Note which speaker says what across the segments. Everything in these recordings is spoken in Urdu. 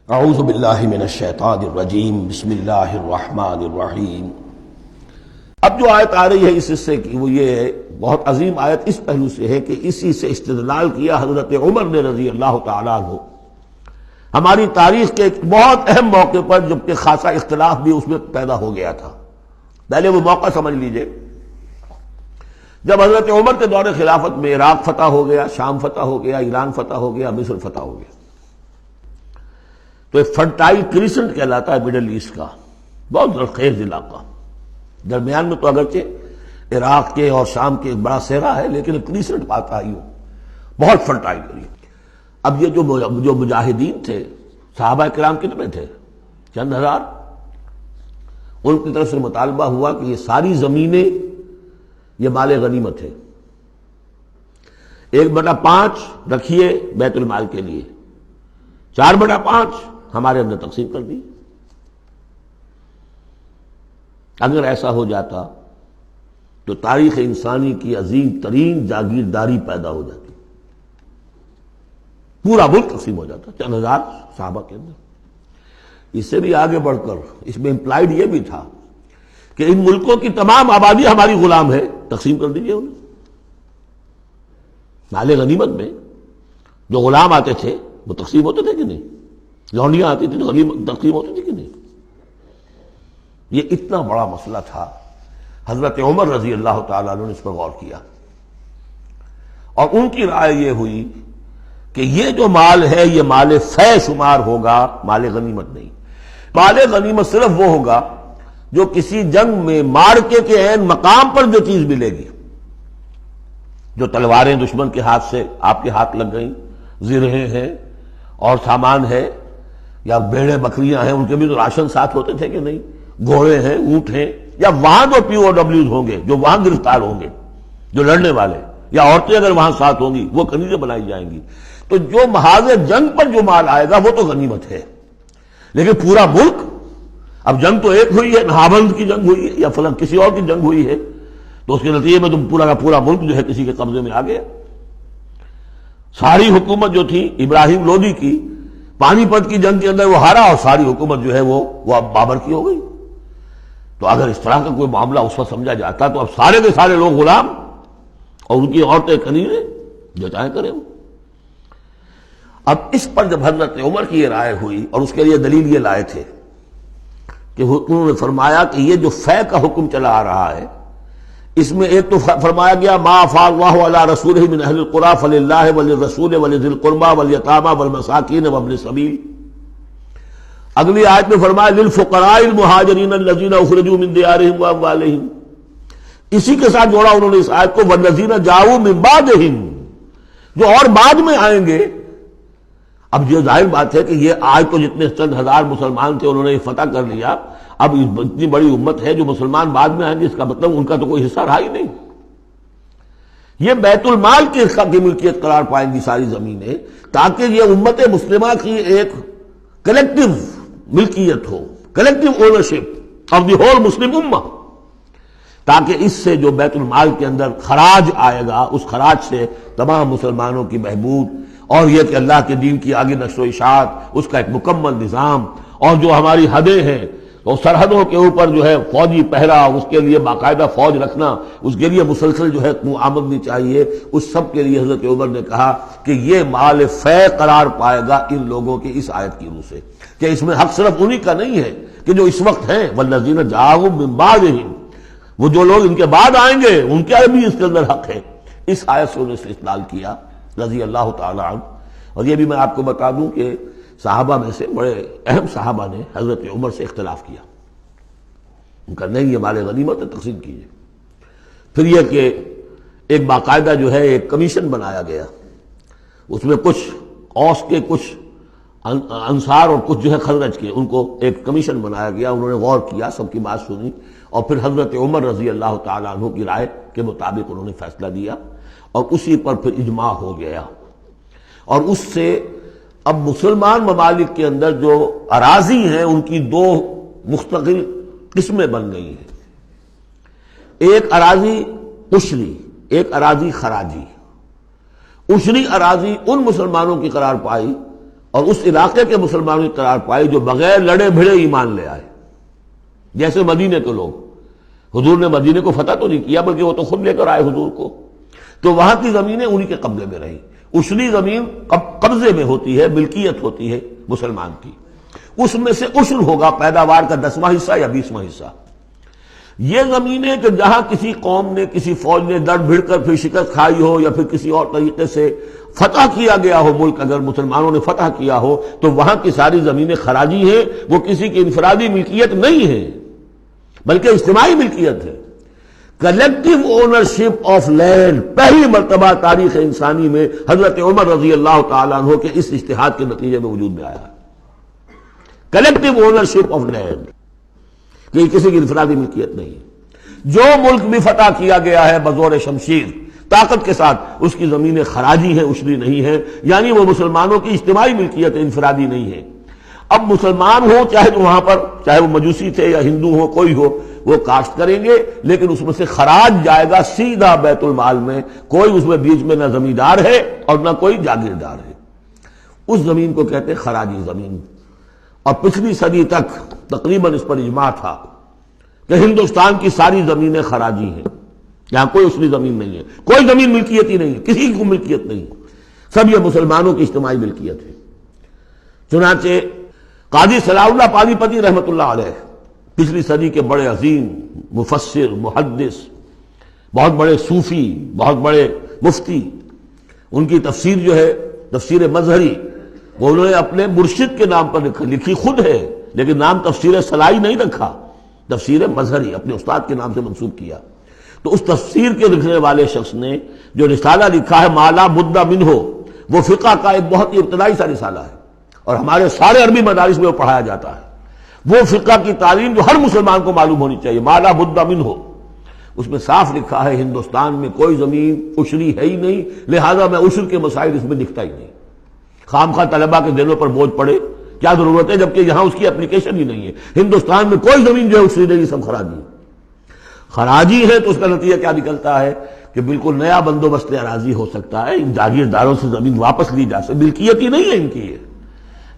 Speaker 1: اعوذ باللہ من الشیطان الرجیم بسم اللہ الرحمن الرحیم۔ اب جو آیت آ رہی ہے اس حصے کی وہ یہ ہے، بہت عظیم آیت اس پہلو سے ہے کہ اسی سے استدلال کیا حضرت عمر نے رضی اللہ تعالیٰ عنہ ہماری تاریخ کے ایک بہت اہم موقع پر، جبکہ خاصا اختلاف بھی اس میں پیدا ہو گیا تھا۔ پہلے وہ موقع سمجھ لیجئے جب حضرت عمر کے دور خلافت میں عراق فتح ہو گیا، شام فتح ہو گیا، ایران فتح ہو گیا، مصر فتح ہو گیا، تو ایک فرٹائل کریسنٹ کہلاتا ہے مڈل ایسٹ کا، بہت زرخیز علاقہ، درمیان میں تو اگرچہ عراق کے اور شام کے ایک بڑا صحرا ہے لیکن ایک کریسنٹ پاتا ہی ہو، بہت فرٹائل ایریا۔ اب یہ جو مجاہدین تھے، صحابہ کرام کتنے تھے؟ چند ہزار۔ ان کی طرف سے مطالبہ ہوا کہ یہ ساری زمینیں یہ مال غنیمت ہے، 1/5 رکھیے بیت المال کے لیے، 4/5 ہمارے اندر تقسیم کر دی۔ اگر ایسا ہو جاتا تو تاریخ انسانی کی عظیم ترین جاگیرداری پیدا ہو جاتی، پورا ملک تقسیم ہو جاتا چند ہزار صحابہ کے اندر۔ اس سے بھی آگے بڑھ کر اس میں امپلائڈ یہ بھی تھا کہ ان ملکوں کی تمام آبادی ہماری غلام ہے، تقسیم کر دیجیے انہیں۔ مال غنیمت میں جو غلام آتے تھے وہ تقسیم ہوتے تھے کہ نہیں؟ لونڈیاں آتی تھی تو غنیمت تقسیم ہوتی تھی کہ نہیں؟ یہ اتنا بڑا مسئلہ تھا، حضرت عمر رضی اللہ تعالیٰ عنہ نے اس پر غور کیا، اور ان کی رائے یہ ہوئی کہ یہ جو مال ہے یہ مال فے شمار ہوگا، مال غنیمت نہیں۔ مال غنیمت صرف وہ ہوگا جو کسی جنگ میں مارکے کے عین مقام پر جو چیز ملے گی، جو تلواریں دشمن کے ہاتھ سے آپ کے ہاتھ لگ گئیں، زرہیں ہیں اور سامان ہے، یا بھیڑیں بکریاں ہیں، ان کے بھی تو راشن ساتھ ہوتے تھے کہ نہیں، گھوڑے ہیں، اونٹ ہیں، یا وہاں جو POWs ہوں گے، جو وہاں گرفتار ہوں گے، جو لڑنے والے، یا عورتیں اگر وہاں ساتھ ہوں گی، وہ کنیزیں بنائی جائیں گی۔ تو جو محاذ جنگ پر جو مال آئے گا وہ تو غنیمت ہے، لیکن پورا ملک، اب جنگ تو ایک ہوئی ہے، نہابند کی جنگ ہوئی ہے یا فلاں کسی اور کی جنگ ہوئی ہے، تو اس کے نتیجے میں تو پورا کا پورا ملک جو ہے کسی کے قبضے میں آ گیا۔ ساری حکومت جو تھی ابراہیم لودھی کی، پانی پت کی جنگ کے اندر وہ ہارا، اور ساری حکومت جو ہے وہ اب بابر کی ہو گئی۔ تو اگر اس طرح کا کوئی معاملہ اس وقت سمجھا جاتا تو اب سارے کے سارے لوگ غلام اور ان کی عورتیں کنیزیں، جو چاہیں کریں وہ۔ اب اس پر جب حضرت عمر کی یہ رائے ہوئی، اور اس کے لیے دلیل یہ لائے تھے کہ انہوں نے فرمایا کہ یہ جو فے کا حکم چلا آ رہا ہے، اس میں ایک تو فرمایا گیا ما افاء اللہ علی رسولہ من اہل القری فللہ وللرسول ولذی القربى والیتامى والمساکین وابن السبیل۔ اگلی آیت میں فرمایا للفقراء المہاجرین الذین اخرجوا من دیارہم واموالہم۔ اسی کے ساتھ جوڑا انہوں نے اس آیت کو والذین جاؤوا من بعدہم، جو اور بعد میں آئیں گے۔ اب یہ ظاہر بات ہے کہ یہ آج تو جتنے چند ہزار مسلمان تھے انہوں نے فتح کر لیا، اب اتنی بڑی امت ہے جو مسلمان بعد میں آئیں گے، اس کا مطلب ان کا تو کوئی حصہ رہا ہی نہیں۔ یہ بیت المال کی ملکیت قرار پائیں گی ساری زمینیں، تاکہ یہ امت مسلمہ کی ایک کلیکٹیو ملکیت ہو، collective ownership of the whole Muslim ummah, تاکہ اس سے جو بیت المال کے اندر خراج آئے گا، اس خراج سے تمام مسلمانوں کی بہبود، اور یہ کہ اللہ کے دین کی آگے نشر و اشاعت، اس کا ایک مکمل نظام، اور جو ہماری حدیں ہیں تو سرحدوں کے اوپر جو ہے فوجی پہرا، اس کے لیے باقاعدہ فوج رکھنا، اس کے لیے مسلسل جو ہے آمدنی چاہیے، اس سب کے لیے حضرت عمر نے کہا کہ یہ مال فے قرار پائے گا ان لوگوں کی اس آیت کی روح سے، کہ اس میں حق صرف انہی کا نہیں ہے کہ جو اس وقت ہیں، والذین جاؤوا من بعدہم، وہ جو لوگ ان کے بعد آئیں گے ان کا بھی اس کے اندر حق ہے۔ اس آیت سے انہوں نے استدلال کیا رضی اللہ تعالی عنہ۔ اور یہ بھی میں آپ کو بتا دوں کہ صحابہ میں سے بڑے اہم صحابہ نے حضرت عمر سے اختلاف کیا، ان کا نہیں یہ مال غنیمت ہے، تقسیم کیجیے۔ پھر یہ کہ ایک باقاعدہ جو ہے ایک کمیشن بنایا گیا، اس میں کچھ اوس کے، کچھ انصار اور کچھ جو ہے خزرج کے، ان کو ایک کمیشن بنایا گیا، انہوں نے غور کیا، سب کی بات سنی، اور پھر حضرت عمر رضی اللہ تعالیٰ عنہ کی رائے کے مطابق انہوں نے فیصلہ دیا، اور اسی پر پھر اجماع ہو گیا۔ اور اس سے اب مسلمان ممالک کے اندر جو اراضی ہیں ان کی دو مستقل قسمیں بن گئی ہیں، ایک اراضی عشری، ایک اراضی خراجی۔ عشری اراضی ان مسلمانوں کی قرار پائی اور اس علاقے کے مسلمانوں کی قرار پائی جو بغیر لڑے بھڑے ایمان لے آئے، جیسے مدینے کے لوگ۔ حضور نے مدینے کو فتح تو نہیں کیا بلکہ وہ تو خود لے کر آئے حضور کو، تو وہاں کی زمینیں انہی کے قبضے میں رہیں۔ عشری زمین قبضے میں ہوتی ہے، ملکیت ہوتی ہے مسلمان کی، اس میں سے عشر ہوگا پیداوار کا 10واں حصہ یا 20واں حصہ۔ یہ زمینیں کہ جہاں کسی قوم نے، کسی فوج نے لڑ بھڑ کر پھر شکست کھائی ہو یا پھر کسی اور طریقے سے فتح کیا گیا ہو ملک، اگر مسلمانوں نے فتح کیا ہو تو وہاں کی ساری زمینیں خراجی ہیں، وہ کسی کی انفرادی ملکیت نہیں ہے بلکہ اجتماعی ملکیت ہے۔ کلیکٹیو اونرشپ آف لینڈ پہلی مرتبہ تاریخ انسانی میں حضرت عمر رضی اللہ تعالیٰ عنہ کے اس اجتہاد کے نتیجے میں وجود میں آیا ہے۔ کلیکٹیو اونرشپ آف لینڈ، کہ یہ کسی کی انفرادی ملکیت نہیں ہے۔ جو ملک بھی فتح کیا گیا ہے بزور شمشیر طاقت کے ساتھ، اس کی زمینیں خراجی ہیں، عشری نہیں ہے، یعنی وہ مسلمانوں کی اجتماعی ملکیت ہے، انفرادی نہیں ہے۔ اب مسلمان ہو چاہے تو وہاں پر، چاہے وہ مجوسی تھے یا ہندو ہو، کوئی ہو، وہ کاشت کریں گے، لیکن اس میں سے خراج جائے گا سیدھا بیت المال میں، کوئی اس میں بیچ میں نہ زمیندار ہے اور نہ کوئی جاگیردار ہے۔ اس زمین کو کہتے ہیں خراجی زمین۔ اور پچھلی صدی تک تقریباً اس پر اجماع تھا کہ ہندوستان کی ساری زمینیں خراجی ہیں، یہاں کوئی عشری زمین نہیں ہے، کوئی زمین ملکیت ہی نہیں ہے، کسی کو ملکیت نہیں، سب یہ مسلمانوں کی اجتماعی ملکیت ہے۔ چنانچہ قاضی صلاح اللہ پانی پتی رحمۃ اللہ علیہ، پچھلی صدی کے بڑے عظیم مفسر، محدث، بہت بڑے صوفی، بہت بڑے مفتی، ان کی تفسیر جو ہے تفسیر مظہری، وہ انہوں نے اپنے مرشد کے نام پر لکھی خود ہے، لیکن نام تفسیر صلاحی نہیں رکھا، تفسیر مظہری اپنے استاد کے نام سے منسوب کیا۔ تو اس تفسیر کے لکھنے والے شخص نے جو رسالہ لکھا ہے مالا بدھ منہ، وہ فقہ کا ایک بہت ہی ابتدائی سا رسالہ ہے، اور ہمارے سارے عربی مدارس میں وہ پڑھایا جاتا ہے۔ وہ فقہ کی تعلیم جو ہر مسلمان کو معلوم ہونی چاہیے، مالا بدھ منہ، اس میں صاف لکھا ہے ہندوستان میں کوئی زمین عشری ہے ہی نہیں، لہذا میں عشر کے مسائل اس میں دکھتا ہی نہیں۔ خام خواہ طلبہ کے دلوں پر بوجھ پڑے، کیا ضرورت ہے، جبکہ یہاں اس کی اپلیکیشن ہی نہیں ہے۔ ہندوستان میں کوئی زمین جو ہے عشری نہیں، سب خراجی خراجی ہے، تو اس کا نتیجہ کیا نکلتا ہے کہ بالکل نیا بندوبست اراضی ہو سکتا ہے، ان جاگیرداروں سے زمین واپس لی جا سکتی، ملکیت ہی نہیں ہے ان کی۔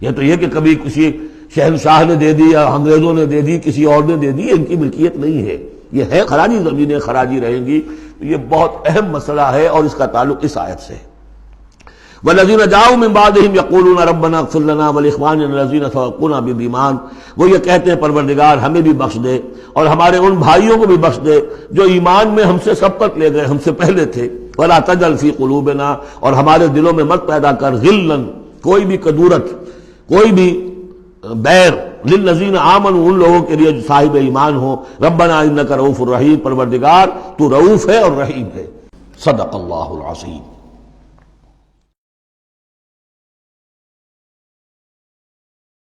Speaker 1: یہ تو یہ کہ کبھی کسی شہنشاہ نے دے دی یا انگریزوں نے دے دی، کسی اور نے دے دی، ان کی ملکیت نہیں ہے، یہ ہے خراجی زمینیں، خراجی رہیں گی۔ یہ بہت اہم مسئلہ ہے اور اس کا تعلق اس آیت سے ہے۔ والذین جاؤوا من بعدہم یقولون ربنا اغفر لنا ولاخواننا الذین سبقونا بالایمان، وہ یہ کہتے ہیں پروردگار ہمیں بھی بخش دے اور ہمارے ان بھائیوں کو بھی بخش دے جو ایمان میں ہم سے سبقت لے گئے، ہم سے پہلے تھے۔ ولا تجعل فی قلوبنا، اور ہمارے دلوں میں مت پیدا کر غلا، کوئی بھی کدورت، کوئی بھی بیر، للذین آمنوا، ان لوگوں کے لیے جو صاحب ایمان ہو۔ ربنا انک رؤوف الرحیم، پروردگار تو رؤوف ہے اور رحیم ہے۔ صدق اللہ العظیم۔